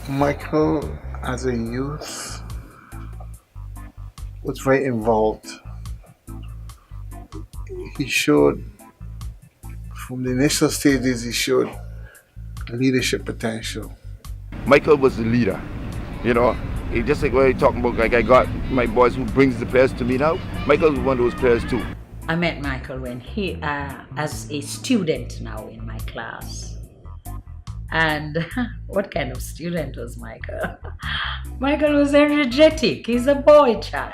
Michael, as a youth, was very involved. He showed, from the initial stages, he showed leadership potential. Michael was the leader. You know, he just like what you're talking about. Like I got my boys who brings the players to me now. Michael's one of those players too. I met Michael when he, as a student now in my class. And what kind of student was Michael? Michael was energetic. He's a boy child.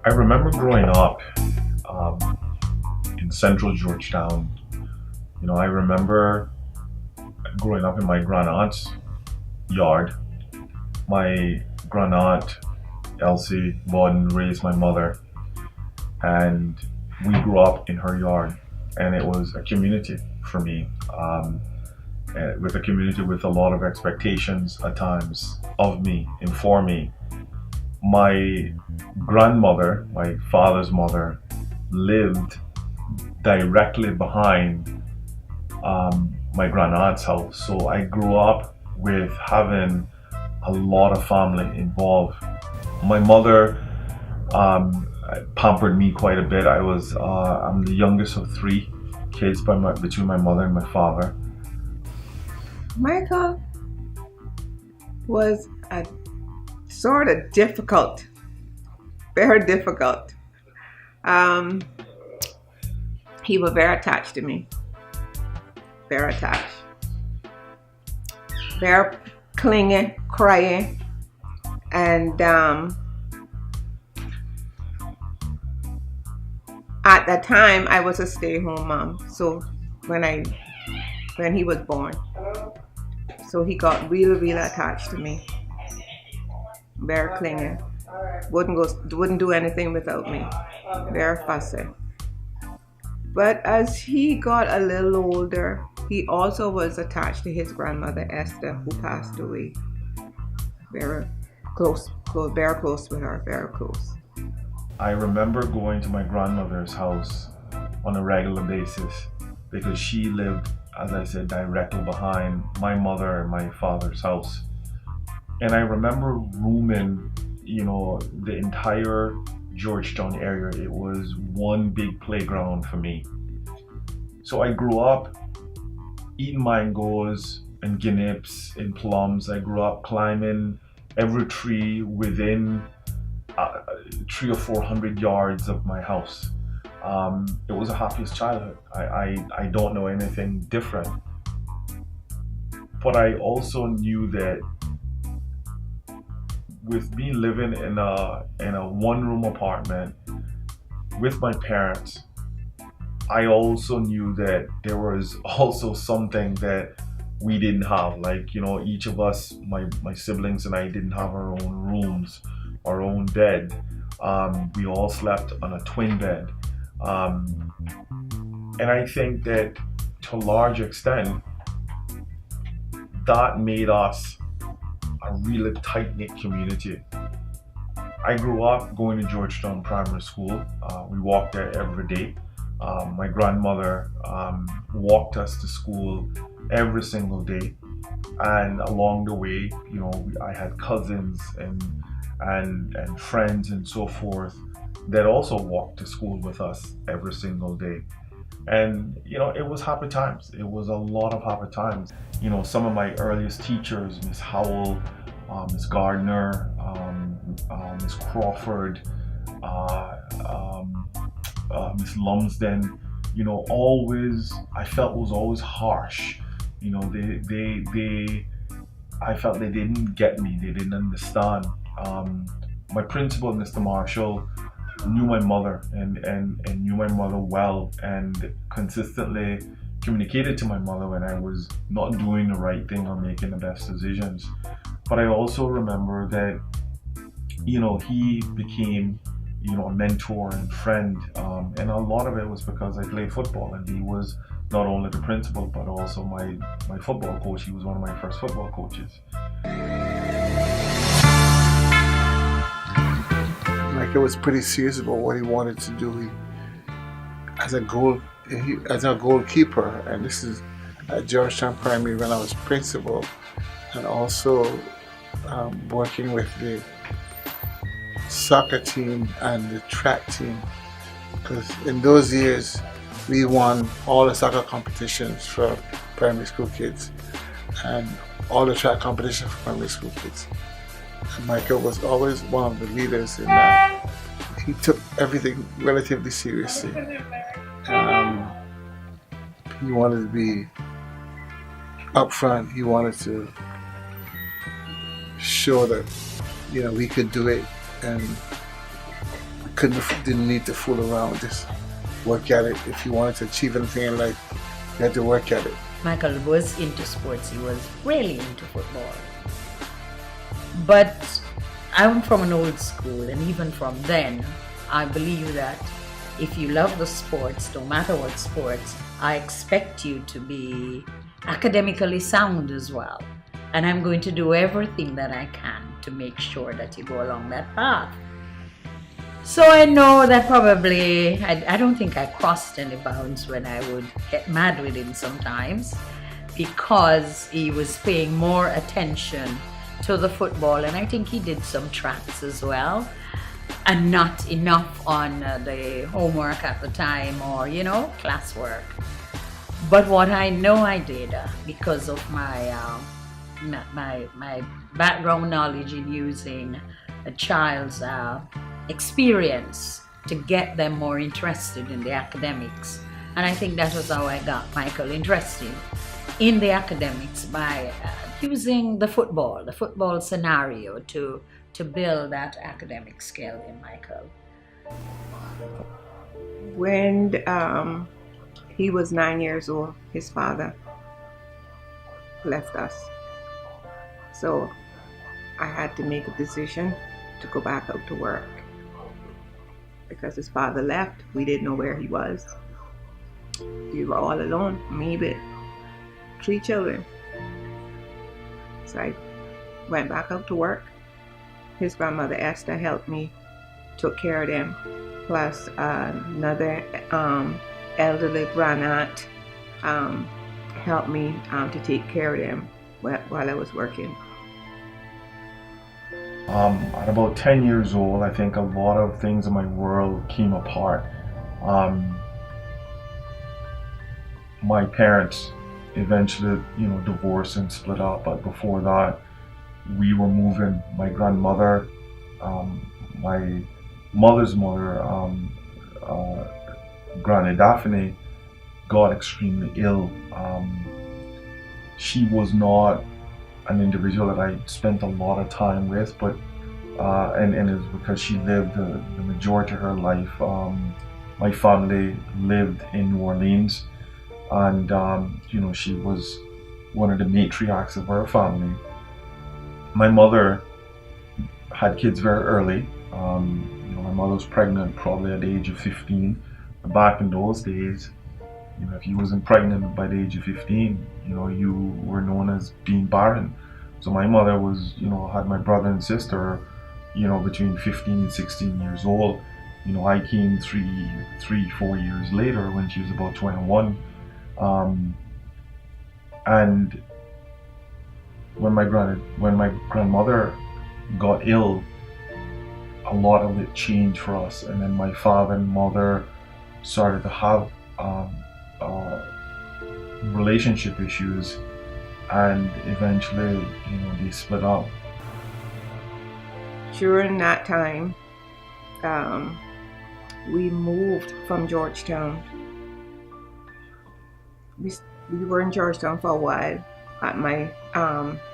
I remember growing up in central Georgetown. You know, I remember growing up in my grand aunt's yard. My grand aunt Elsie Borden raised my mother, and we grew up in her yard, and it was a community for me, with a community with a lot of expectations at times of me and for me. My grandmother, my father's mother, lived directly behind my grand aunt's house, so I grew up with having a lot of family involved. My mother pampered me quite a bit. I'm the youngest of three kids between my mother and my father. Michael was a sort of difficult, very difficult. He was very attached to me, very attached, very clingy, crying, and at that time I was a stay-at-home mom. So when he was born, so he got really attached to me, very clingy. Wouldn't do anything without me. Very fussy. But as he got a little older, he also was attached to his grandmother Esther, who passed away. Very close with her, very close. I remember going to my grandmother's house on a regular basis because she lived, as I said, directly behind my mother and my father's house. And I remember rooming, the entire Georgetown area. It was one big playground for me. So I grew up eating mangoes and guineps and plums. I grew up climbing every tree within 300 or 400 yards of my house. It was a happiest childhood. I don't know anything different. But I also knew that with me living in a one-room apartment with my parents, I also knew that there was also something that we didn't have. Like, each of us, my siblings and I, didn't have our own rooms, our own bed. We all slept on a twin bed. And I think that to a large extent, that made us a really tight-knit community. I grew up going to Georgetown Primary School. We walked there every day. My grandmother walked us to school every single day, and along the way, I had cousins and friends and so forth that also walked to school with us every single day. And it was happy times. It was a lot of happy times. Some of my earliest teachers, Miss Howell, Miss Gardner, Miss Crawford, Miss Lumsden, always, I felt was always harsh. I felt they didn't get me. They didn't understand. My principal, Mr. Marshall, knew my mother and knew my mother well, and consistently communicated to my mother when I was not doing the right thing or making the best decisions. But I also remember that, he became, a mentor and friend, and a lot of it was because I played football, and he was not only the principal but also my football coach. He was one of my first football coaches. Michael was pretty serious about what he wanted to do. as a goalkeeper, and this is at Georgetown Primary when I was principal, and also working with the soccer team and the track team. Because in those years, we won all the soccer competitions for primary school kids and all the track competitions for primary school kids. And Michael was always one of the leaders in that. He took everything relatively seriously. Um, he wanted to be upfront. He wanted to show that we could do it, and didn't need to fool around. Just work at it. If you wanted to achieve anything in life, you had to work at it. Michael was into sports. He was really into football. But I'm from an old school, and even from then, I believe that if you love the sports, no matter what sports, I expect you to be academically sound as well. And I'm going to do everything that I can to make sure that you go along that path. So I know that probably, I don't think I crossed any bounds when I would get mad with him sometimes, because he was paying more attention to the football, and I think he did some tracks as well, and not enough on the homework at the time, or classwork. But what I know I did, because of my background knowledge in using a child's experience to get them more interested in the academics. And I think that was how I got Michael interested in the academics, by using the football scenario to build that academic skill in Michael. When he was 9 years old, his father left us. So I had to make a decision to go back out to work. Because his father left, we didn't know where he was. We were all alone, me with 3 children. So I went back out to work. His grandmother Esther helped me, took care of them, plus another elderly grandaunt helped me to take care of them while I was working. At about 10 years old, I think a lot of things in my world came apart. My parents eventually, divorced and split up, but before that, we were moving. My grandmother, my mother's mother, Granny Daphne, got extremely ill. She was not an individual that I spent a lot of time with, but and it's because she lived the majority of her life. My family lived in New Orleans, and she was one of the matriarchs of our family. My mother had kids very early. My mother was pregnant probably at the age of 15. Back in those days, if you wasn't pregnant by the age of 15, you were known as being barren. So my mother was, had my brother and sister, between 15 and 16 years old. I came 4 years later when she was about 21. And when my grandmother got ill, a lot of it changed for us. And then my father and mother started to have relationship issues, and eventually, they split up. During that time, we moved from Georgetown. We were in Georgetown for a while at my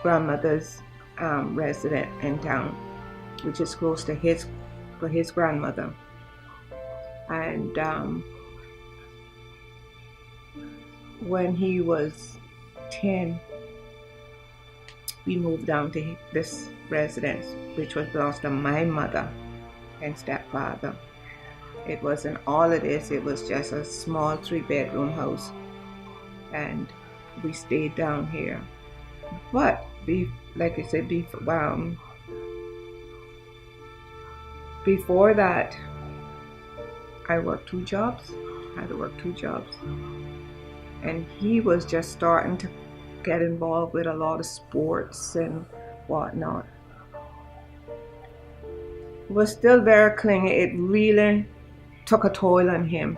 grandmother's residence in town, which is close to his grandmother. And when he was 10, we moved down to this residence, which was belongs to my mother and stepfather. It wasn't all of this, it was just a small 3-bedroom house. And we stayed down here. But, like I said, before that, I worked 2 jobs. I had to work 2 jobs. And he was just starting to get involved with a lot of sports and whatnot. He was still very clingy. It really took a toll on him.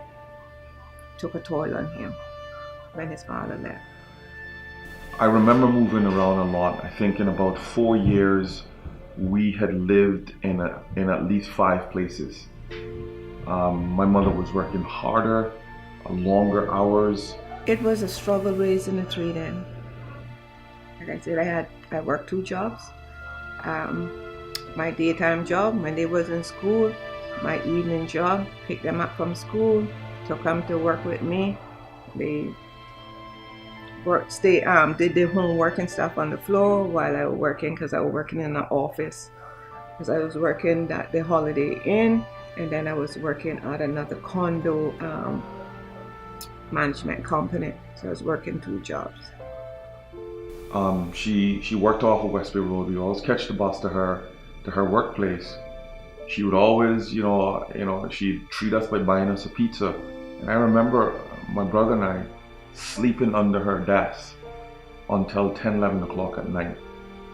When his father left. I remember moving around a lot. I think in about 4 years, we had lived in at least 5 places. My mother was working harder, longer hours. It was a struggle raising the 3 then. Like I said, I worked 2 jobs. My daytime job when they was in school, my evening job, picked them up from school, took them to work with me. They did their homework and stuff on the floor while I was working, because I was working in the office. Because I was working at the Holiday Inn, and then I was working at another condo management company. So I was working 2 jobs. She worked off of West Bay Road. We always catch the bus to her workplace. She would always, she'd treat us by buying us a pizza. And I remember my brother and I sleeping under her desk until 10, 11 o'clock at night.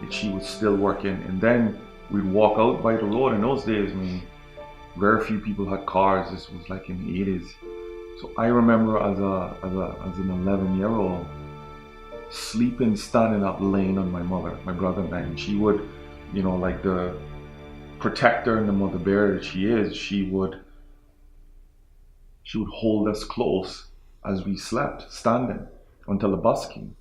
And she was still working. And then we'd walk out by the road. In those days, very few people had cars. This was like in the 80s. So I remember as an 11-year-old, sleeping, standing up, laying on my mother, my brother and I. And she would, like the protector and the mother bear that she is, she would hold us close as we slept, standing, until the bus came.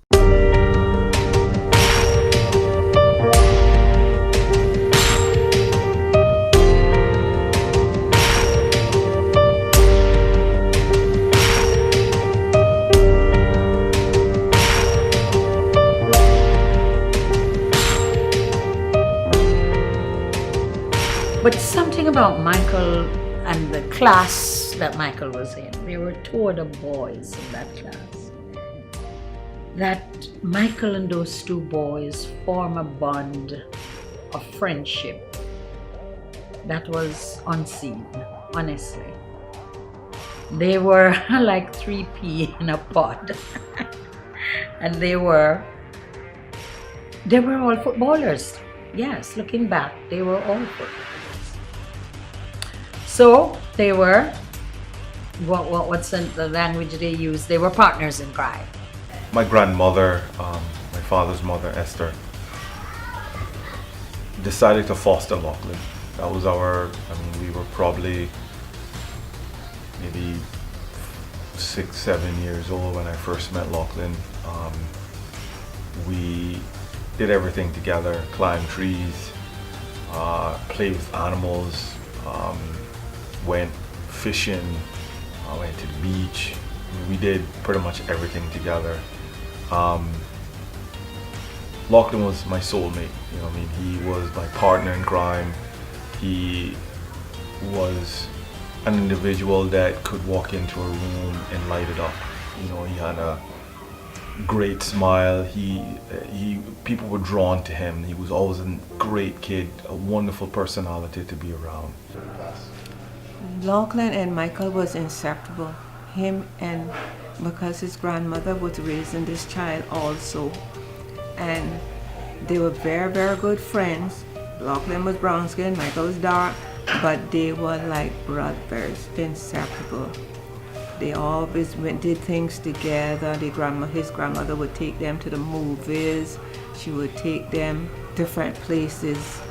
But something about Michael and the class that Michael was in, there were 2 other boys in that class, that Michael and those 2 boys form a bond of friendship that was unseen, honestly. They were like 3 peas in a pod. And they were all footballers. Yes, looking back, they were all footballers. So they were, what's the language they use? They were partners in crime. My grandmother, my father's mother, Esther, decided to foster Lachlan. That was we were probably maybe 6, 7 years old when I first met Lachlan. We did everything together, climbed trees, played with animals, went fishing, went to the beach. We did pretty much everything together. Lachlan was my soulmate. He was my partner in crime. He was an individual that could walk into a room and light it up. He had a great smile. People were drawn to him. He was always a great kid, a wonderful personality to be around. Lachlan and Michael was inseparable. Because his grandmother was raising this child also. And they were very, very good friends. Lachlan was brown skin, Michael was dark, but they were like brothers, inseparable. They always did things together. His grandmother would take them to the movies. She would take them different places.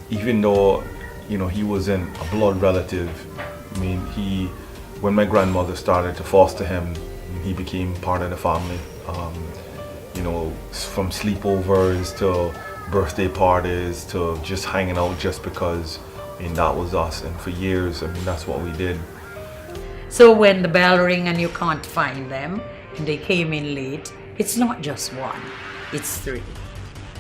Even though he wasn't a blood relative, when my grandmother started to foster him, he became part of the family. From sleepovers to birthday parties to just hanging out just because that was us. And for years, that's what we did. So when the bell rang and you can't find them and they came in late, it's not just 1, it's 3.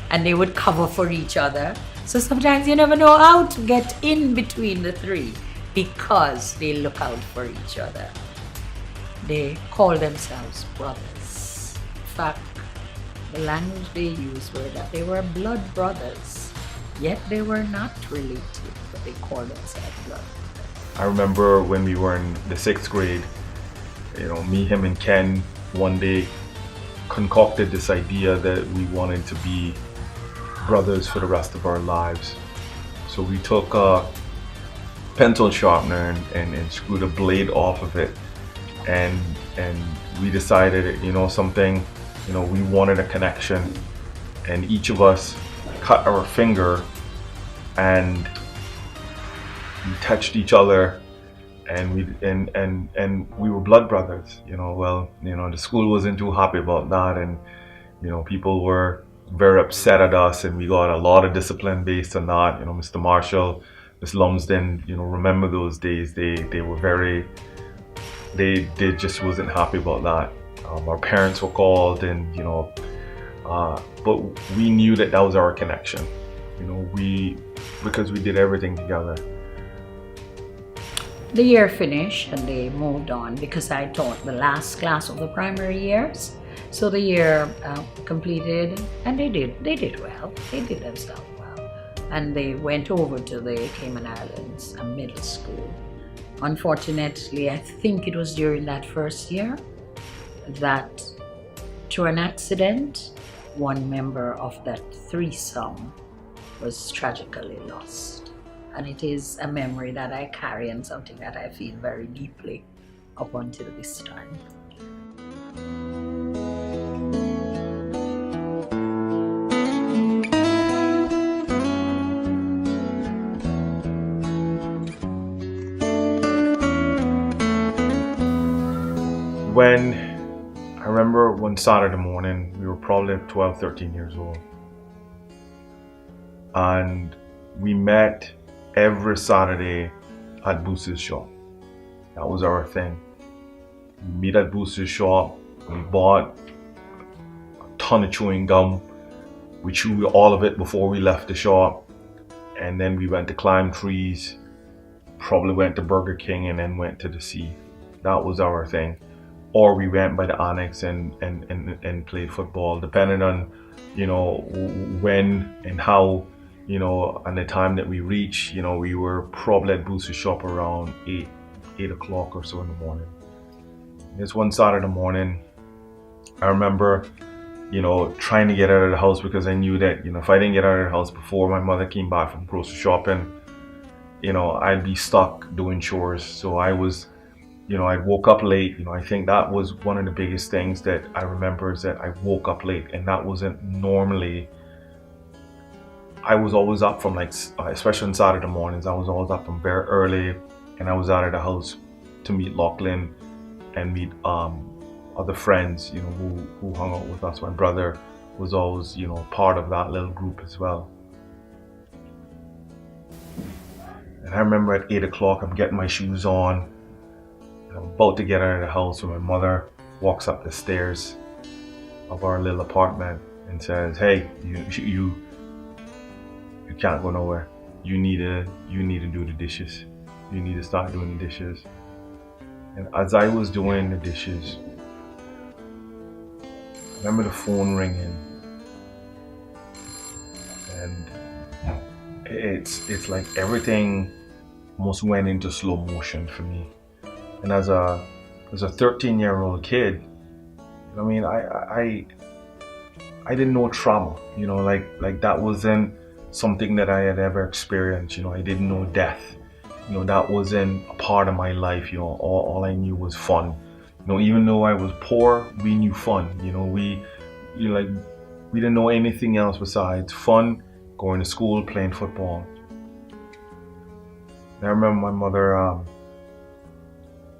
And they would cover for each other. So sometimes you never know how to get in between the 3 because they look out for each other. They call themselves brothers. In fact, the language they used were that they were blood brothers. Yet they were not related, but they called themselves blood brothers. I remember when we were in the 6th grade, me, him, and Ken one day concocted this idea that we wanted to be brothers for the rest of our lives. So we took a pencil sharpener and screwed a blade off of it, and we decided, something, we wanted a connection, and each of us cut our finger and we touched each other, and we were blood brothers. The school wasn't too happy about that, and people were very upset at us, and we got a lot of discipline based on that. Mr. Marshall, Miss Lumsden, remember those days. They were very, they just wasn't happy about that. Our parents were called, and but we knew that was our connection. Because we did everything together. The year finished and they moved on because I taught the last class of the primary years. So the year completed, and they did well. They did themselves well, and they went over to the Cayman Islands, a middle school. Unfortunately, I think it was during that first year that, through an accident, one member of that threesome was tragically lost. And it is a memory that I carry and something that I feel very deeply up until this time. I remember one Saturday morning, we were probably 12, 13 years old. And we met every Saturday at Booster's shop. That was our thing. We meet at Booster's shop. We bought a ton of chewing gum. We chewed all of it before we left the shop. And then we went to climb trees, probably went to Burger King, and then went to the sea. That was our thing. Or we went by the annex and played football, depending on, when and how, and the time that we reached. We were probably at Booster's shop around 8 o'clock or so in the morning. This one Saturday morning, I remember, trying to get out of the house because I knew that, if I didn't get out of the house before my mother came back from grocery shopping, I'd be stuck doing chores. So I woke up late. I think that was one of the biggest things that I remember, is that I woke up late, and that wasn't normally. I was always up from especially on Saturday mornings, I was always up from very early, and I was out of the house to meet Lachlan and meet other friends, who hung out with us. My brother was always, part of that little group as well. And I remember at 8 o'clock, I'm getting my shoes on, and I'm about to get out of the house when my mother walks up the stairs of our little apartment and says, "Hey, you can't go nowhere. You need to do the dishes. You need to start doing the dishes." And as I was doing the dishes, I remember the phone ringing, and it's like everything almost went into slow motion for me. And as a 13-year-old kid, I didn't know trauma. Like that wasn't something that I had ever experienced. I didn't know death. That wasn't a part of my life. All I knew was fun. Even though I was poor, we knew fun. We didn't know anything else besides fun, going to school, playing football. And I remember my mother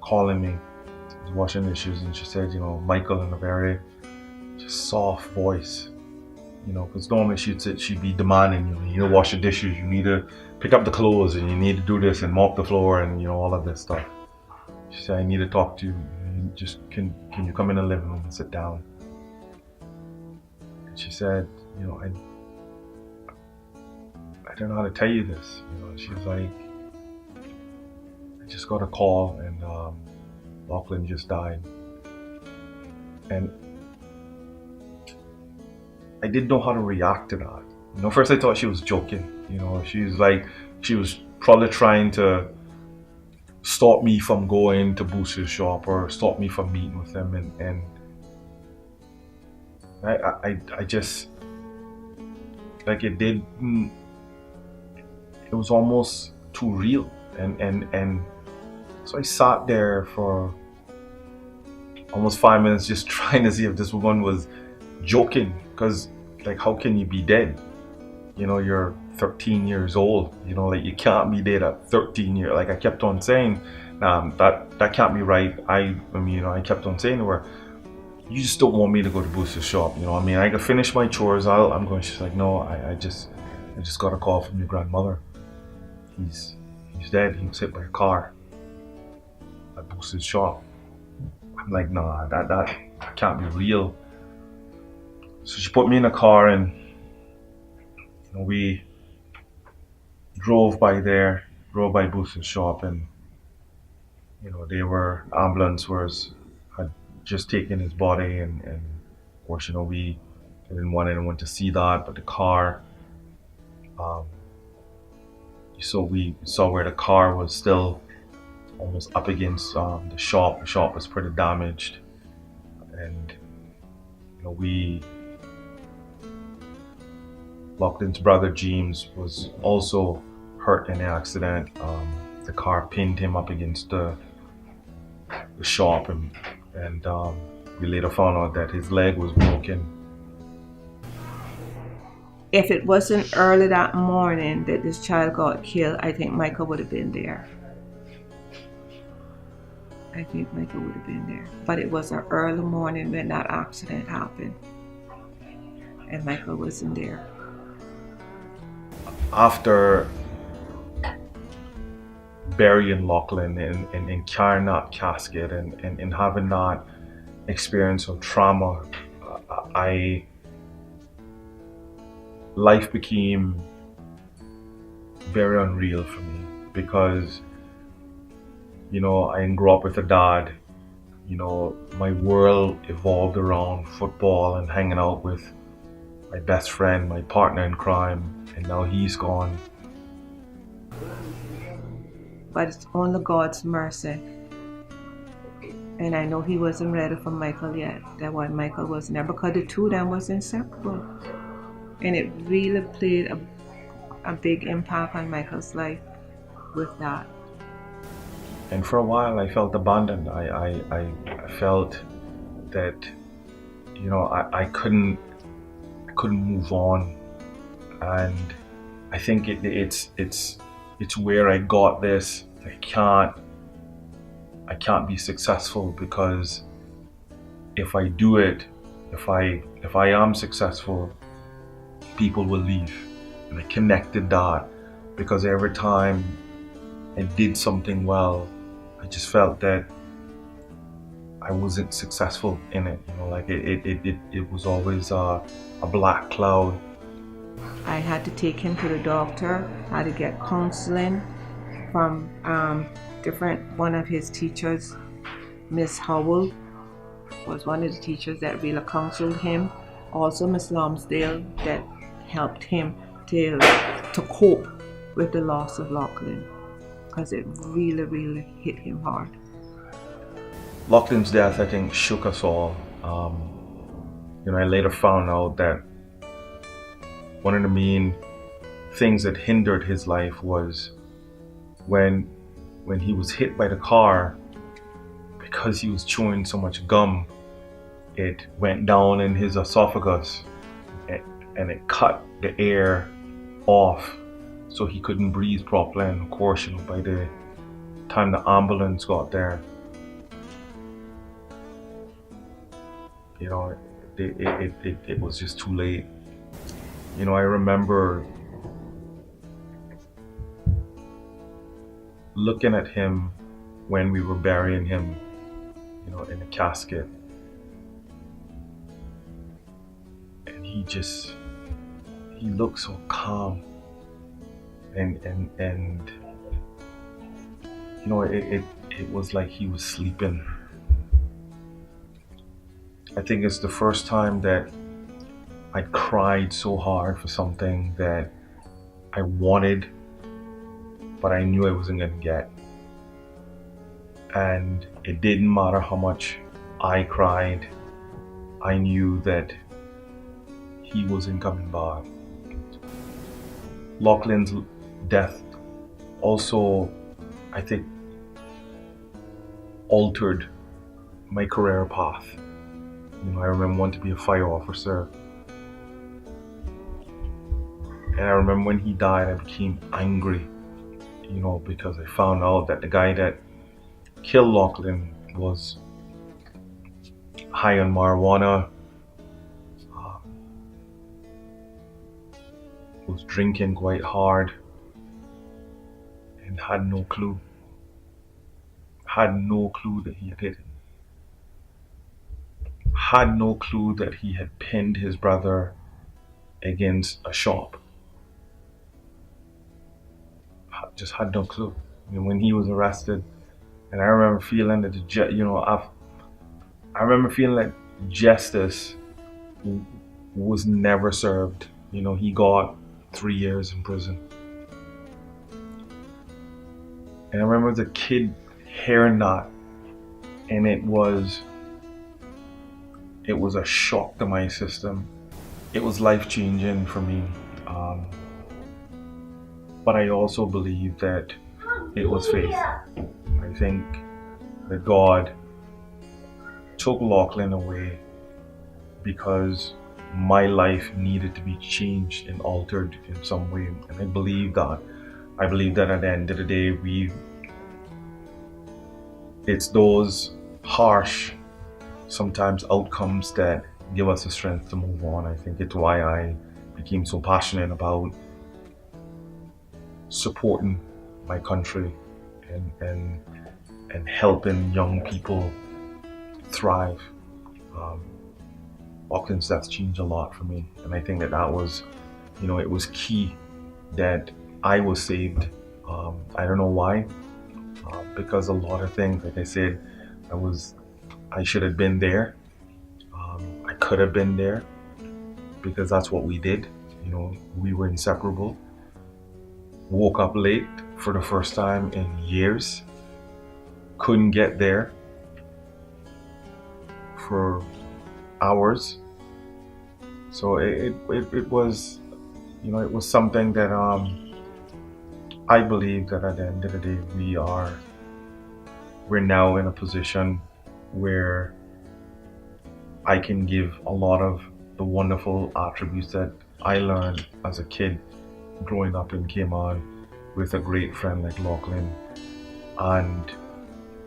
calling me. I was washing dishes, and she said, Michael, in a very just soft voice. Because normally she'd be demanding, you need to wash the dishes, you need to pick up the clothes, and you need to do this and mop the floor, and all of this stuff. She said, "I need to talk to you. Can you come in the living room and sit down?" And she said, I don't know how to tell you this. She was like, "I just got a call, and Lachlan just died." And I didn't know how to react to that. First I thought she was joking. She was probably trying to stop me from going to Booster's shop or stop me from meeting with him. And I just, like, it did, it was almost too real. And so I sat there for almost 5 minutes just trying to see if this woman was joking. Because, like, how can you be dead? You know, you're 13 years old. You know, like, you can't be dead at 13 years. Like, I kept on saying, that can't be right. I mean, you know, I kept on saying to her, you just don't want me to go to Booster's shop. You know, I mean, I can finish my chores. I'm going. She's like, no, I just got a call from your grandmother. He's dead. He was hit by a car at Booster's shop. I'm like, nah, that can't be real. So she put me in a car and, you know, we drove by Booster's shop, and, you know, ambulance had just taken his body, and of course, you know, we didn't want anyone to see that, but the car, so we saw where the car was still almost up against the shop. The shop was pretty damaged, and, you know, Lachlan's brother James was also hurt in the accident. The car pinned him up against the shop, and we later found out that his leg was broken. If it wasn't early that morning that this child got killed, I think Michael would have been there. But it was an early morning when that accident happened, and Michael wasn't there. After burying Lachlan in carrying that casket and having that experience of trauma, life became very unreal for me, because, you know, I grew up with a dad. You know, my world evolved around football and hanging out with my best friend, my partner in crime, and now he's gone. But it's only God's mercy. And I know he wasn't ready for Michael yet. That why Michael wasn't there, because the two of them was inseparable. And it really played a big impact on Michael's life with that. And for a while I felt abandoned. I felt that, you know, I couldn't move on. And I think it's where I got this. I can't be successful, because if I do it, if I am successful, people will leave. And I connected that, because every time I did something well, I just felt that I wasn't successful in it. You know, like it was always a black cloud. I had to take him to the doctor. I had to get counseling from one of his teachers. Miss Howell was one of the teachers that really counseled him. Also Miss Lonsdale, that helped him to cope with the loss of Lachlan, because it really, really hit him hard. Lachlan's death, I think, shook us all. You know, I later found out that one of the main things that hindered his life was when he was hit by the car, because he was chewing so much gum, it went down in his esophagus and it cut the air off, so he couldn't breathe properly. And of course, you know, by the time the ambulance got there, you know, it was just too late. You know, I remember looking at him when we were burying him, you know, in a casket, and he looked so calm, and you know, it was like he was sleeping. I think it's the first time that I cried so hard for something that I wanted, but I knew I wasn't gonna get. And it didn't matter how much I cried, I knew that he wasn't coming back. Lachlan's death also, I think, altered my career path. I remember wanting to be a fire officer. And I remember when he died, I became angry, because I found out that the guy that killed Lachlan was high on marijuana, was drinking quite hard, and had no clue that he had hit him. Had no clue that he had pinned his brother against a shop. Just had no clue. When he was arrested, and I remember feeling that I remember feeling like justice was never served. He got 3 years in prison. And I remember as a kid hearing that, and it was a shock to my system. It was life-changing for me. But I also believe that it was faith. I think that God took Lachlan away because my life needed to be changed and altered in some way. And I believe that at the end of the day, it's those harsh, sometimes outcomes that give us the strength to move on. I think it's why I became so passionate about supporting my country and helping young people thrive. Lachlan's death changed a lot for me, and I think that was, it was key that I was saved. I don't know why, because a lot of things, like I said, I should have been there. I could have been there because that's what we did. We were inseparable. Woke up late for the first time in years. Couldn't get there for hours. So it was, it was something that I believe that at the end of the day we're now in a position where I can give a lot of the wonderful attributes that I learned as a kid growing up in Cayman with a great friend like Lachlan, and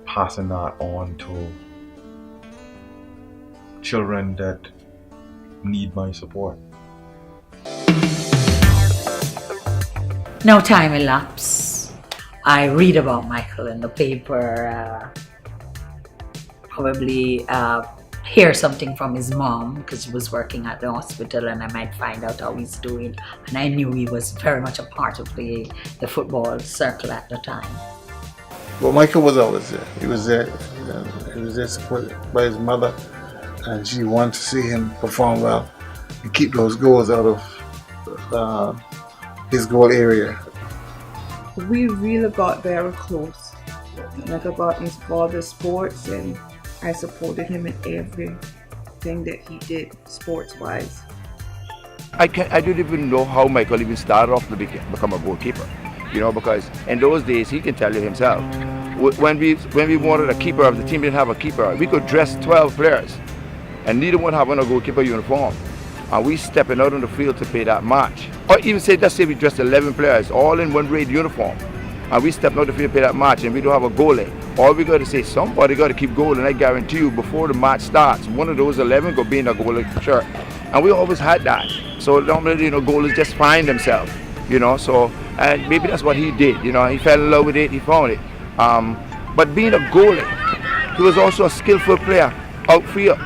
passing that on to children that need my support. Now time elapsed. I read about Michael in the paper, probably hear something from his mom because he was working at the hospital, and I might find out how he's doing. And I knew he was very much a part of the football circle at the time. Well, Michael was always there. He was there. He was there supported by his mother, and she wanted to see him perform well and keep those goals out of his goal area. We really got very close. Like, I got involved in sports, and I supported him in everything that he did sports-wise. I don't even know how Michael even started off to become a goalkeeper, because in those days, he can tell you himself, when we wanted a keeper, if the team didn't have a keeper, we could dress 12 players and neither one having a goalkeeper uniform. And we stepping out on the field to play that match. Or even let's say we dressed 11 players, all in one red uniform, and we stepping out the field to play that match, and we don't have a goalie. All we got to say, somebody got to keep goal, and I guarantee you, before the match starts, one of those 11 will be in a goalie shirt. And we always had that. So normally, goalies just find themselves, So, and maybe that's what he did. He fell in love with it, he found it. But being a goalie, he was also a skillful player outfield.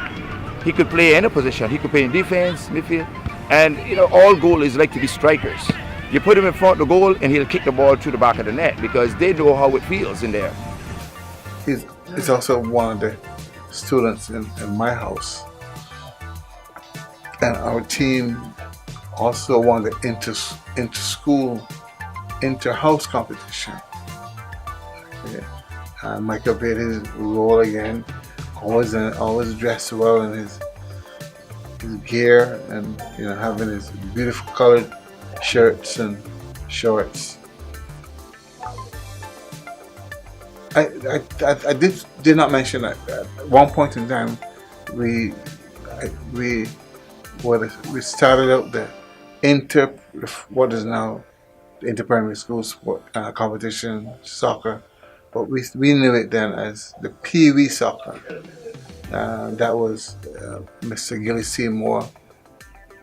He could play any position. He could play in defense, midfield, and all goalies like to be strikers. You put him in front of the goal, and he'll kick the ball through the back of the net because they know how it feels in there. He's also one of the students in my house, and our team also won the inter-school, inter-house competition. Yeah. Michael played his role again, always dressed well in his gear, and having his beautiful colored shirts and shorts. I did not mention that at one point in time we we we started out the inter what is now the inter-primary school sport competition soccer, but we knew it then as the Pee Wee soccer. That was Mr. Gilly Seymour,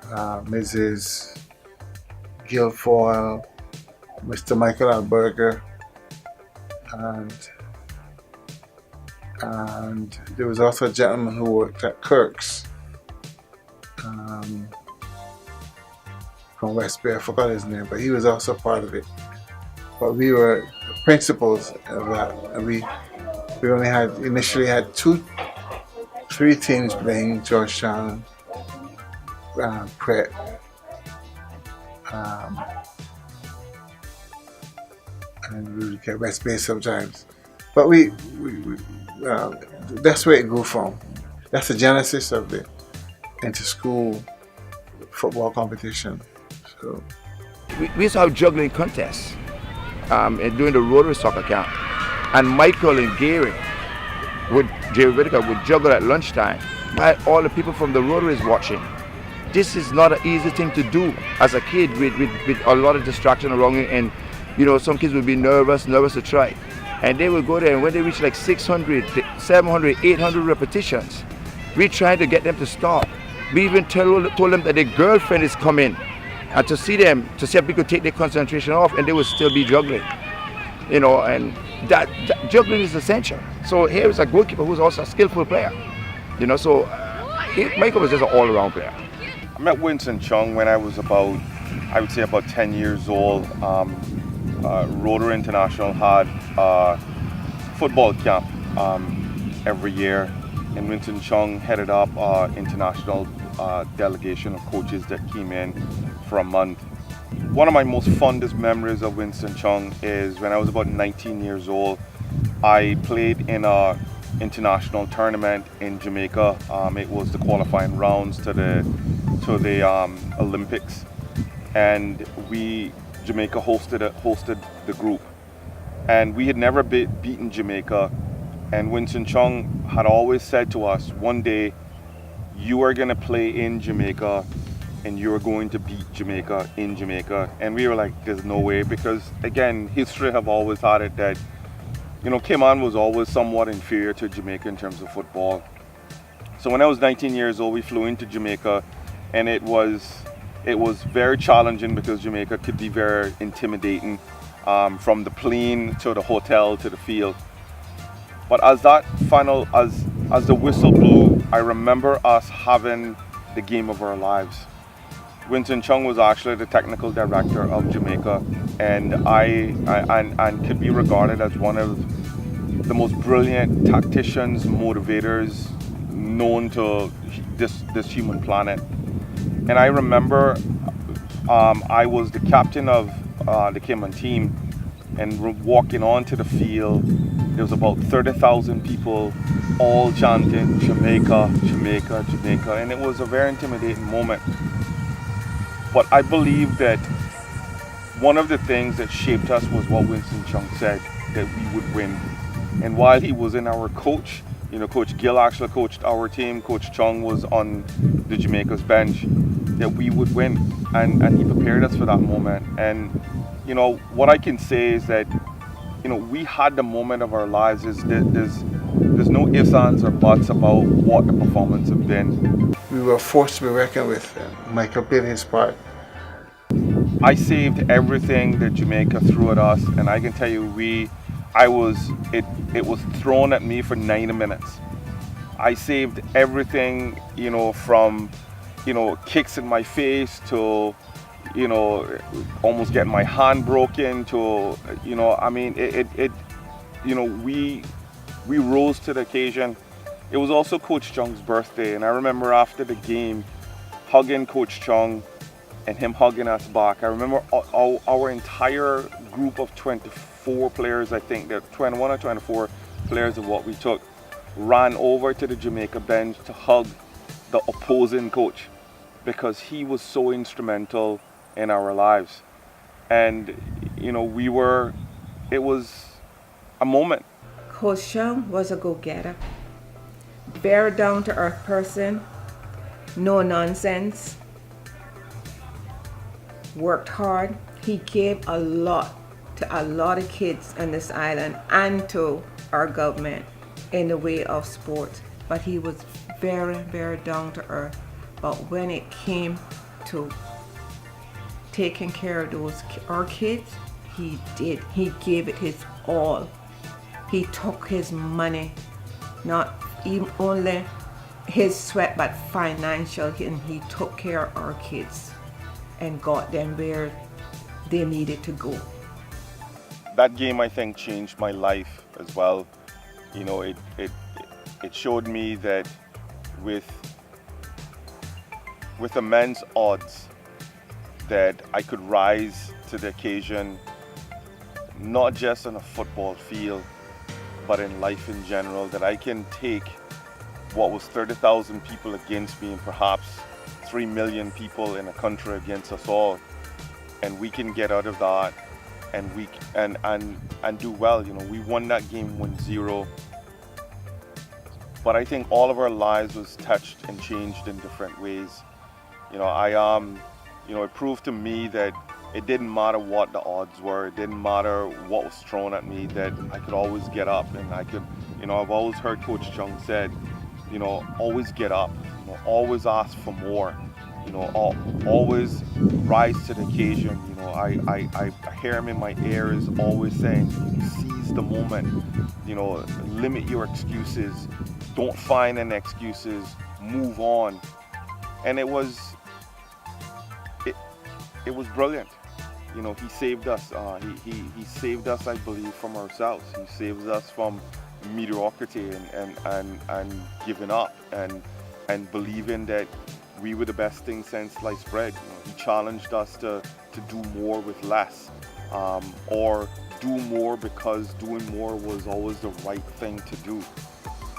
Mrs. Guilfoyle, Mr. Michael Alberger, and there was also a gentleman who worked at Kirk's from West Bay. I forgot his name, but he was also part of it. But we were principals of that, and we only initially had three teams playing: Georgetown, Pratt, and we would get West Bay sometimes. But that's where it grew from. That's the genesis of the inter-school football competition. So We used to have juggling contests and during the Rotary Soccer Camp, and Michael and Jerry Whitaker would juggle at lunchtime while all the people from the Rotary is watching. This is not an easy thing to do as a kid with a lot of distraction around you, and some kids would be nervous to try. And they would go there, and when they reach like 600, 700, 800 repetitions, we tried to get them to stop. We even told them that their girlfriend is coming, and to see if we could take their concentration off, and they would still be juggling. And that juggling is essential. So here is a goalkeeper who's also a skillful player. So Michael was just an all-around player. I met Winston Chung when I was about 10 years old. Rotary International had a football camp every year, and Winston Chung headed up international delegation of coaches that came in for a month. One of my most fondest memories of Winston Chung is when I was about 19 years old. I played in a international tournament in Jamaica. It was the qualifying rounds to the Olympics, and Jamaica hosted the group, and we had never beaten Jamaica. And Winston Chung had always said to us, one day you are going to play in Jamaica and you're going to beat Jamaica in Jamaica. And we were like, there's no way, because again, history have always had it that Cayman was always somewhat inferior to Jamaica in terms of football. So when I was 19 years old, we flew into Jamaica, and it was very challenging because Jamaica could be very intimidating, from the plane to the hotel to the field. But as the whistle blew, I remember us having the game of our lives. Winston Chung was actually the technical director of Jamaica, and and could be regarded as one of the most brilliant tacticians, motivators known to this human planet. And I remember I was the captain of the Cayman team, and walking onto the field, there was about 30,000 people all chanting Jamaica, Jamaica, Jamaica, and it was a very intimidating moment. But I believe that one of the things that shaped us was what Winston Chung said, that we would win. And while he wasn't our coach, Coach Gill actually coached our team, Coach Chung was on the Jamaica's bench, that we would win. And he prepared us for that moment. And, what I can say is that, we had the moment of our lives. There's no ifs, ands, or buts about what the performance have been. we were forced to be reckoned with. Michael played his part. I saved everything that Jamaica threw at us, and I can tell you, it was thrown at me for 90 minutes. I saved everything, from, kicks in my face to, almost getting my hand broken to, we rose to the occasion. It was also Coach Chung's birthday, and I remember after the game, hugging Coach Chung and him hugging us back. I remember our entire group of 24 players, I think, that 21 or 24, players of what we took, ran over to the Jamaica bench to hug the opposing coach because he was so instrumental in our lives. And, you know, it was a moment. Coach Chung was a go-getter. Very down-to-earth person, no nonsense, worked hard. He gave a lot to a lot of kids on this island and to our government in the way of sports. But he was very, very down-to-earth. But when it came to taking care of our kids, he did. He gave it his all. He took his money, not even only his sweat, but financial, and he took care of our kids and got them where they needed to go. That game, I think, changed my life as well. You know, it showed me that with immense odds that I could rise to the occasion, not just on a football field, but in life in general, that I can take what was 30,000 people against me and perhaps 3 million people in a country against us all, and we can get out of that and do well. You know, we won that game 1-0, but I think all of our lives was touched and changed in different ways. You know, it proved to me that it didn't matter what the odds were, it didn't matter what was thrown at me, that I could always get up, and I could, you know, I've always heard Coach Chung said, you know, always get up, you know, always ask for more, you know, always rise to the occasion. You know, I hear him in my ears always saying, seize the moment, you know, limit your excuses, don't find any excuses, move on. And it was brilliant. You know, he saved us. He saved us, I believe, from ourselves. He saved us from mediocrity and giving up and believing that we were the best thing since sliced bread. You know, he challenged us to do more with less, or do more because doing more was always the right thing to do.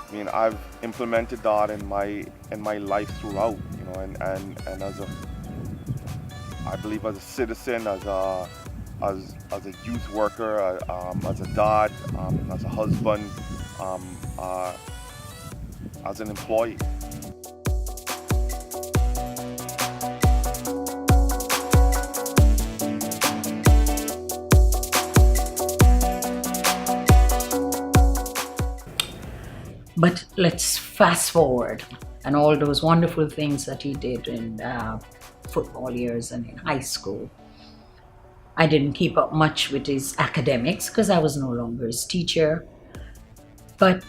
I mean, I've implemented that in my life throughout. You know, and as I believe as a citizen, as a youth worker, as a dad, as a husband, as an employee. But let's fast forward and all those wonderful things that he did in football years and in high school. I didn't keep up much with his academics because I was no longer his teacher. But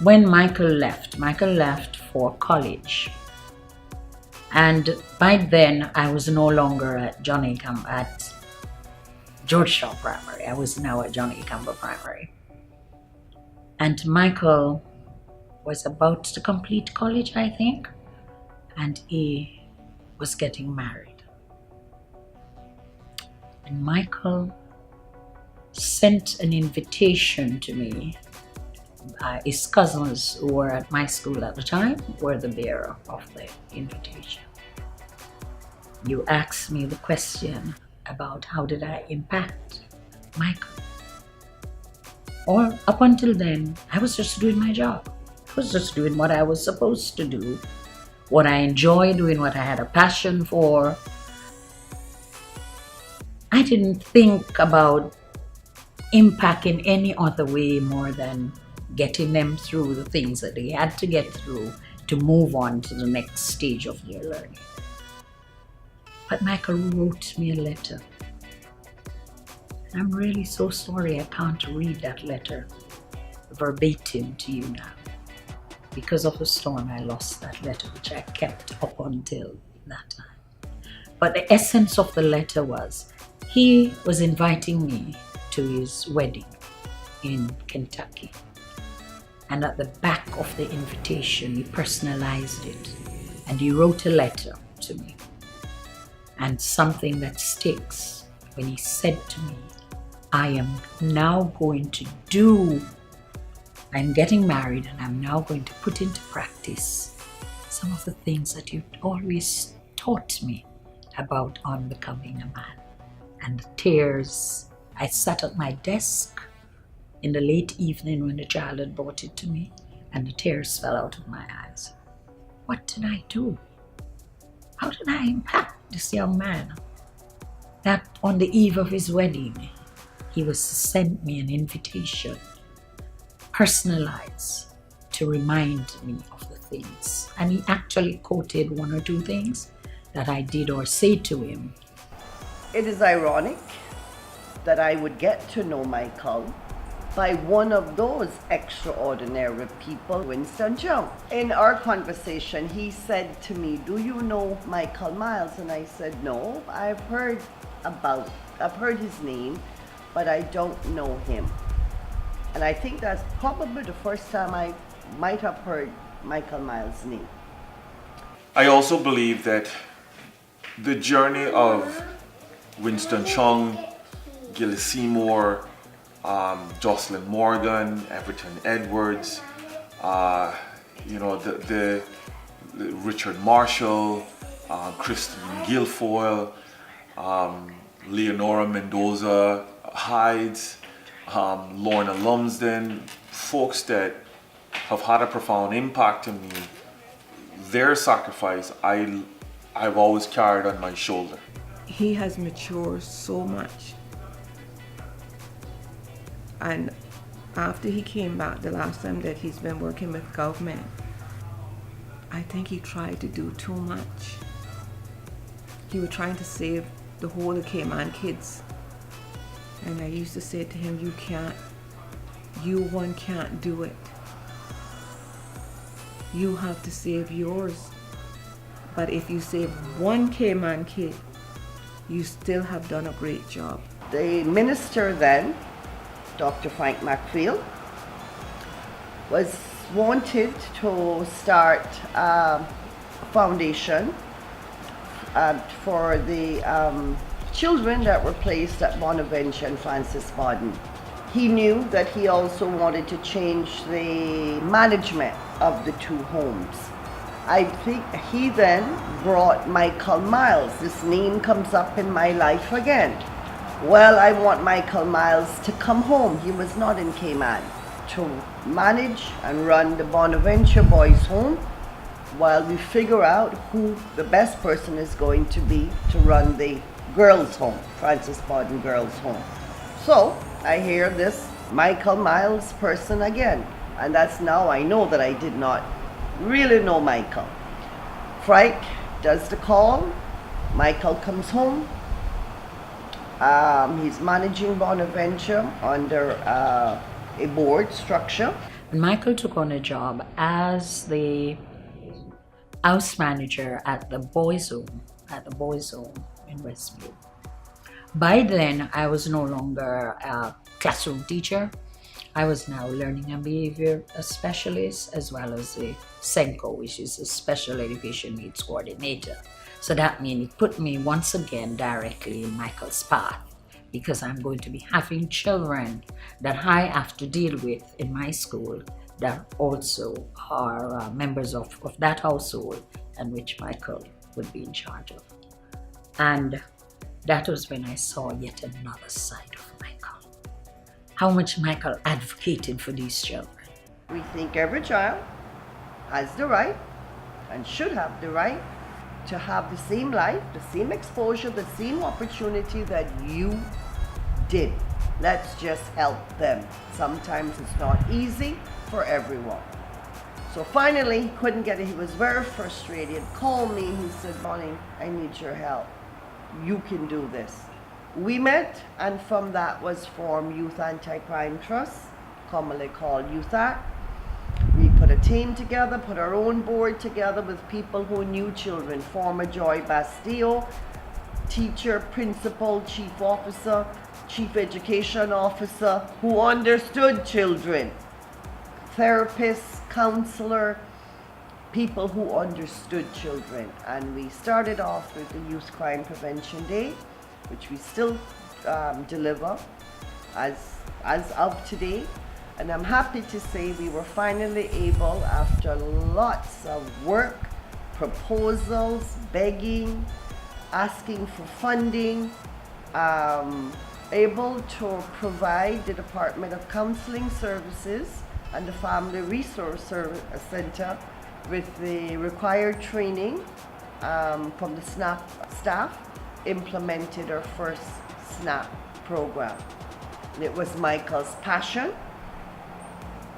when Michael left for college. And by then I was no longer at at Georgetown Primary. I was now at Johnny Campbell Primary. And Michael was about to complete college, I think, and he was getting married. And Michael sent an invitation to me. His cousins who were at my school at the time were the bearer of the invitation. You asked me the question about how did I impact Michael. Or up until then, I was just doing my job. I was just doing what I was supposed to do, what I enjoyed doing, what I had a passion for. I didn't think about impact in any other way more than getting them through the things that they had to get through to move on to the next stage of their learning. But Michael wrote me a letter. I'm really so sorry I can't read that letter verbatim to you now. Because of the storm, I lost that letter, which I kept up until that time. But the essence of the letter was, he was inviting me to his wedding in Kentucky. And at the back of the invitation, he personalized it. And he wrote a letter to me. And something that sticks, when he said to me, I am now going to do I'm getting married and I'm now going to put into practice some of the things that you always taught me about on becoming a man. And the tears, I sat at my desk in the late evening when the child had brought it to me, and the tears fell out of my eyes. What did I do? How did I impact this young man that on the eve of his wedding, he was to send me an invitation, personalized, to remind me of the things. And he actually quoted one or two things that I did or say to him. It is ironic that I would get to know Michael by one of those extraordinary people, Winston Chung. In our conversation, he said to me, "Do you know Michael Myles?" And I said, "No, I've heard his name, but I don't know him." And I think that's probably the first time I might have heard Michael Myles' name. I also believe that the journey of Winston Chung, Gillis Seymour, Jocelyn Morgan, Everton Edwards, the Richard Marshall, Christine Guilfoyle, Leonora Mendoza Hydes, Lorna Lumsden, folks that have had a profound impact on me. Their sacrifice I've always carried on my shoulder. He has matured so much. And after he came back the last time that he's been working with government, I think he tried to do too much. He was trying to save the whole of Cayman kids. And I used to say to him, you one can't do it. You have to save yours. But if you save one Cayman kid, you still have done a great job. The minister then, Dr. Frank McField, was wanted to start a foundation for the children that were placed at Bonaventure and Francis Borden. He knew that he also wanted to change the management of the two homes. I think he then brought Michael Myles. This name comes up in my life again. Well, I want Michael Myles to come home. He was not in Cayman, to manage and run the Bonaventure Boys Home while we figure out who the best person is going to be to run the girls' home, Francis Borden Girls' Home. So I hear this Michael Myles person again, and that's now I know that I did not really know Michael. Frank does the call. Michael comes home. He's managing Bonaventure under a board structure. And Michael took on a job as the house manager at the boys' home, in Westview. By then, I was no longer a classroom teacher. I was now learning and behavior specialist, as well as a SENCO, which is a special education needs coordinator. So that means it put me once again directly in Michael's path, because I'm going to be having children that I have to deal with in my school that also are members of that household, and which Michael would be in charge of. And that was when I saw yet another side of Michael. How much Michael advocated for these children. We think every child has the right and should have the right to have the same life, the same exposure, the same opportunity that you did. Let's just help them. Sometimes it's not easy for everyone. So finally, he couldn't get it. He was very frustrated. Called me. He said, "Bonnie, I need your help. You can do this." We met, and from that was formed Youth Anti-Crime Trust, commonly called Youth Act. We put a team together, put our own board together with people who knew children. Former Joy Bastillo, teacher, principal, chief officer, chief education officer, who understood children. Therapists, counselor, people who understood children. And we started off with the Youth Crime Prevention Day, which we still deliver as of today. And I'm happy to say we were finally able, after lots of work, proposals, begging, asking for funding, able to provide the Department of Counseling Services and the Family Resource Center with the required training from the SNAP staff, implemented our first SNAP program. And it was Michael's passion,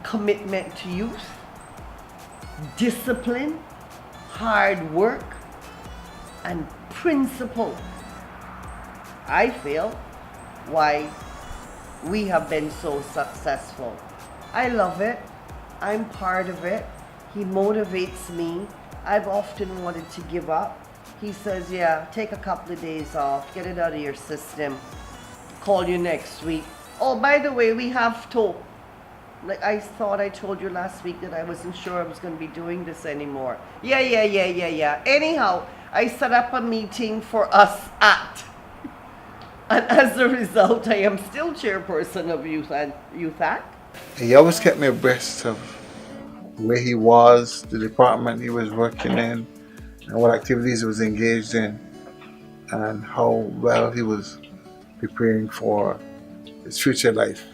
commitment to youth, discipline, hard work, and principle, I feel, why we have been so successful. I love it. I'm part of it. He motivates me. I've often wanted to give up. He says, yeah, take a couple of days off, get it out of your system, call you next week. Oh, by the way, we have to. Like, I thought I told you last week that I wasn't sure I was going to be doing this anymore. Yeah. Anyhow, I set up a meeting for us at. And as a result, I am still chairperson of Youth Act. He always kept me abreast of where he was, the department he was working in, and what activities he was engaged in, and how well he was preparing for his future life.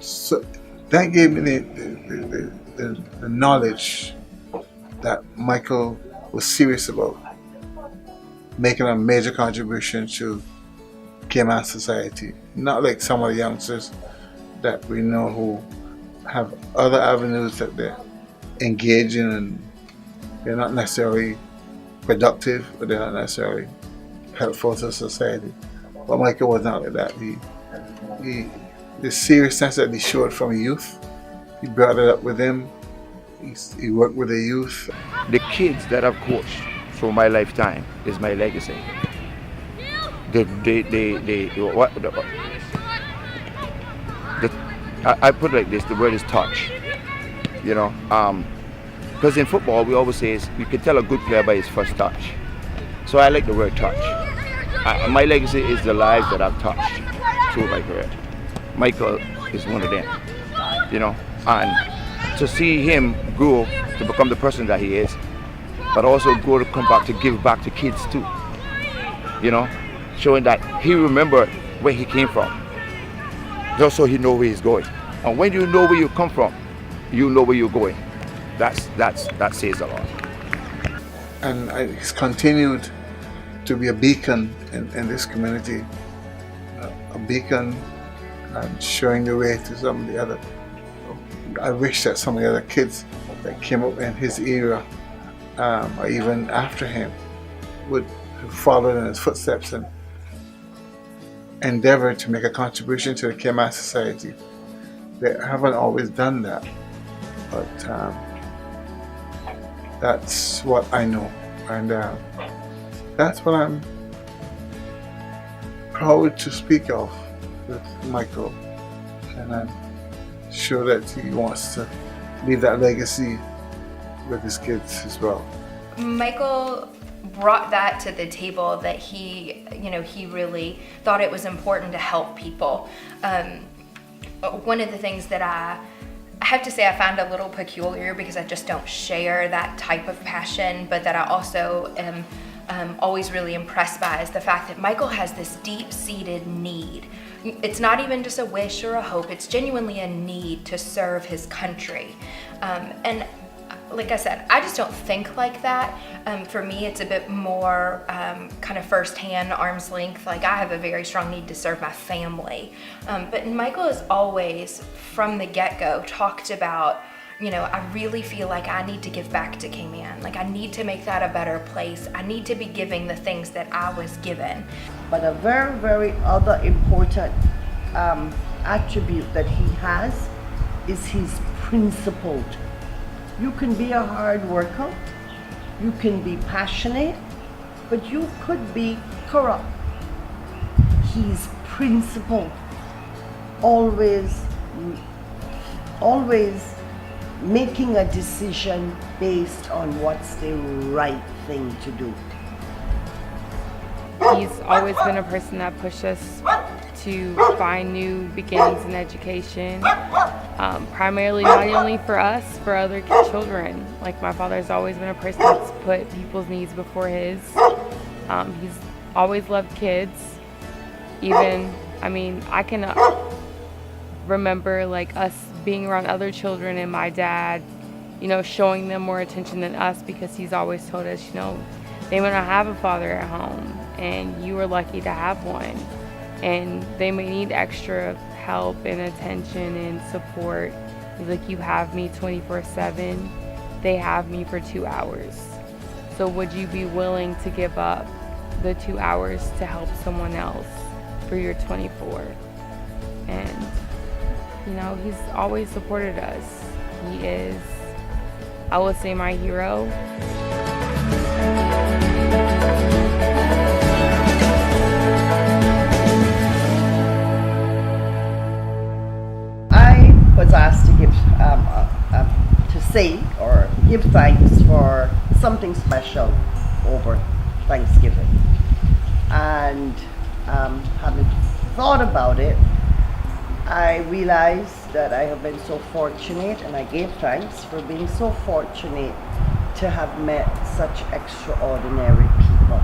So that gave me the knowledge that Michael was serious about making a major contribution to Cayman society. Not like some of the youngsters that we know who have other avenues that they're engaging in, and they're not necessarily productive, but they're not necessarily helpful to society. But Michael was not like that. The seriousness that he showed from youth, he brought it up with him. He worked with the youth. The kids that I've coached through my lifetime is my legacy. I put it like this, the word is touch. You know, because in football we always say you can tell a good player by his first touch. So I like the word touch. My legacy is the lives that I've touched through my career. Michael is one of them, you know, and to see him grow to become the person that he is, but also grow to come back to give back to kids too, you know, showing that he remembered where he came from, just so he know where he's going. And when you know where you come from, you know where you're going. That says a lot. And he's continued to be a beacon in this community, a beacon, and showing the way to some of the other. I wish that some of the other kids that came up in his era, or even after him, would follow in his footsteps and endeavor to make a contribution to the Cayman society. They haven't always done that, but that's what I know, and that's what I'm proud to speak of with Michael, and I'm sure that he wants to leave that legacy with his kids as well. Michael brought that to the table, that he really thought it was important to help people. One of the things that I have to say I find a little peculiar, because I just don't share that type of passion, but that I also am always really impressed by, is the fact that Michael has this deep-seated need. It's not even just a wish or a hope, it's genuinely a need to serve his country. And like I said, I just don't think like that. For me, it's a bit more kind of firsthand, arm's length. Like, I have a very strong need to serve my family. But Michael has always, from the get-go, talked about, you know, I really feel like I need to give back to Cayman. Like, I need to make that a better place. I need to be giving the things that I was given. But a very, very other important attribute that he has is he's principled. You can be a hard worker, you can be passionate, but you could be corrupt. He's principled, always making a decision based on what's the right thing to do. He's always been a person that pushed us to find new beginnings in education, primarily not only for us, for other children. Like my father's always been a person that's put people's needs before his. He's always loved kids. Even, I can remember like us being around other children and my dad, showing them more attention than us because he's always told us, they may not have a father at home and you are lucky to have one. And they may need extra help and attention and support. He's like, you have me 24/7. They have me for 2 hours. So would you be willing to give up the 2 hours to help someone else for your 24? And, he's always supported us. He is, I would say, my hero. I was asked to give, to say or give thanks for something special over Thanksgiving. And having thought about it, I realized that I have been so fortunate, and I gave thanks for being so fortunate to have met such extraordinary people.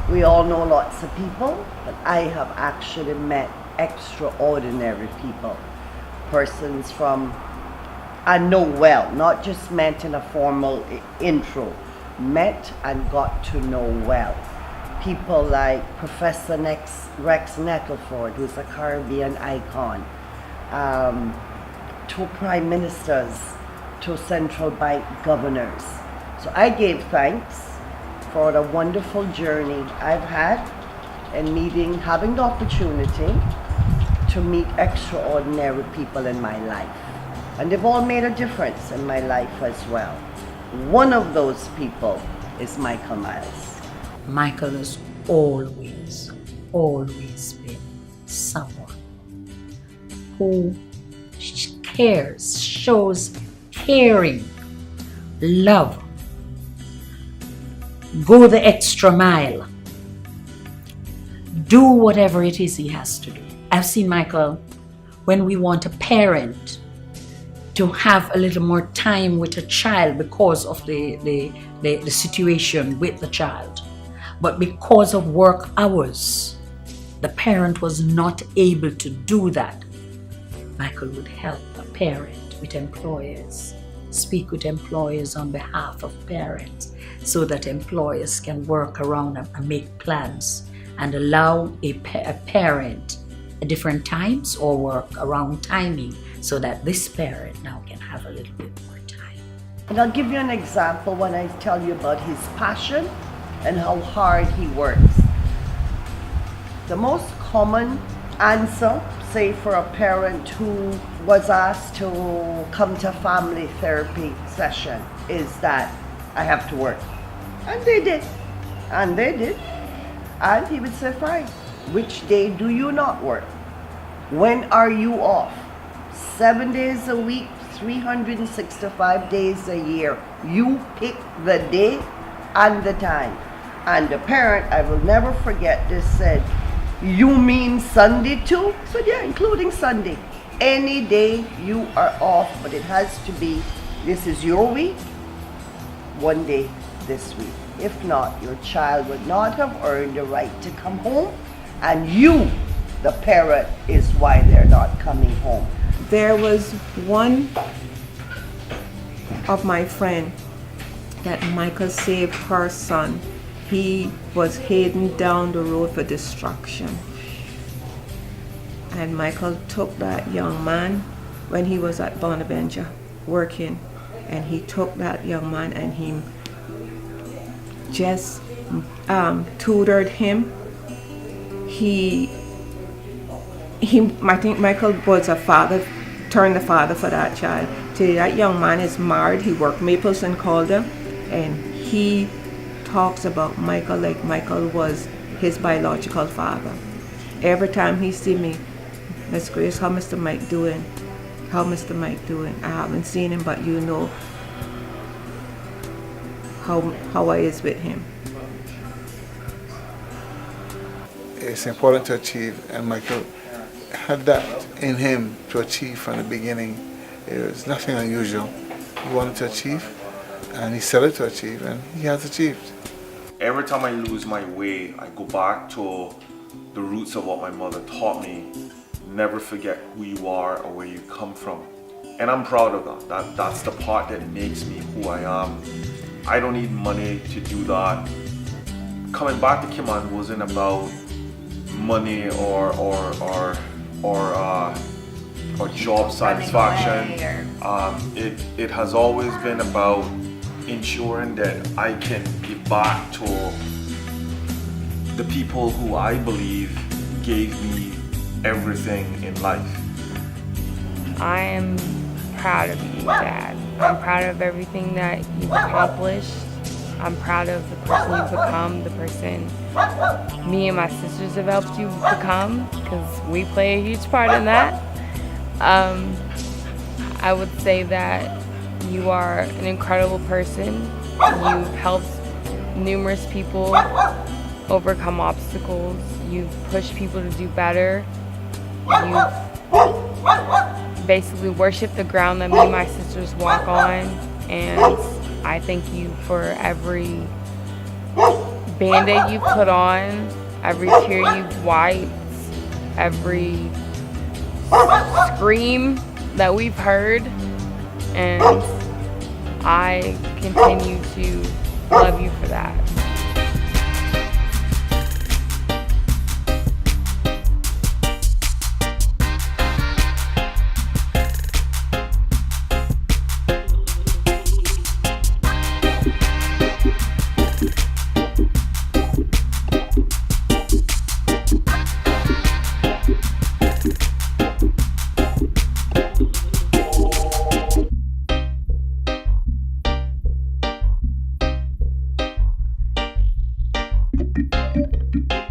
We all know lots of people, but I have actually met extraordinary people. Persons from I know well, not just met in a formal intro, met and got to know well. People like Professor Rex Nettleford, who's a Caribbean icon, to prime ministers, to central bank governors. So I gave thanks for the wonderful journey I've had in having the opportunity to meet extraordinary people in my life. And they've all made a difference in my life as well. One of those people is Michael Myles. Michael has always been someone who cares, shows caring, love, go the extra mile, do whatever it is he has to do. I've seen Michael when we want a parent to have a little more time with a child because of the situation with the child. But because of work hours, the parent was not able to do that. Michael would help a parent with employers, speak with employers on behalf of parents so that employers can work around and make plans and allow a parent at different times or work around timing so that this parent now can have a little bit more time. And I'll give you an example when I tell you about his passion and how hard he works. The most common answer, say for a parent who was asked to come to a family therapy session, is that I have to work. And they did. And they did. And he would say, fine, which day do you not work? When are you off? 7 days a week, 365 days a year. You pick the day and the time. And the parent, I will never forget this, said, you mean Sunday too? I said, yeah, including Sunday. Any day you are off, but it has to be, this is your week, one day this week. If not, your child would not have earned the right to come home, and you, the parent, is why they're not coming home. There was one of my friend that Michael saved her son. He was heading down the road for destruction. And Michael took that young man when he was at Bonaventure working, and he took that young man and he just tutored him. I think Michael was a father, turned the father for that child. Today that young man is married. He worked Maples and Calder, and he talks about Michael like Michael was his biological father. Every time he see me, Miss Grace, how Mr. Mike doing? How Mr. Mike doing? I haven't seen him, but you know how I is with him. it's important to achieve, and Michael had that in him to achieve from the beginning. It was nothing unusual. He wanted to achieve, and he set it to achieve, and he has achieved. Every time I lose my way, I go back to the roots of what my mother taught me. Never forget who you are or where you come from. And I'm proud of that. That's the part that makes me who I am. I don't need money to do that. Coming back to Kimon wasn't about money or job satisfaction. It has always been about ensuring that I can give back to the people who I believe gave me everything in life. I am proud of you, Dad. I'm proud of everything that you've accomplished. I'm proud of the person you've become, the person me and my sisters have helped you become, because we play a huge part in that. I would say that you are an incredible person. You've helped numerous people overcome obstacles. You've pushed people to do better. You've basically worshipped the ground that me and my sisters walk on, and I thank you for every Band-Aid you put on, every tear you've wiped, every scream that we've heard, and I continue to love you for that. Thank you.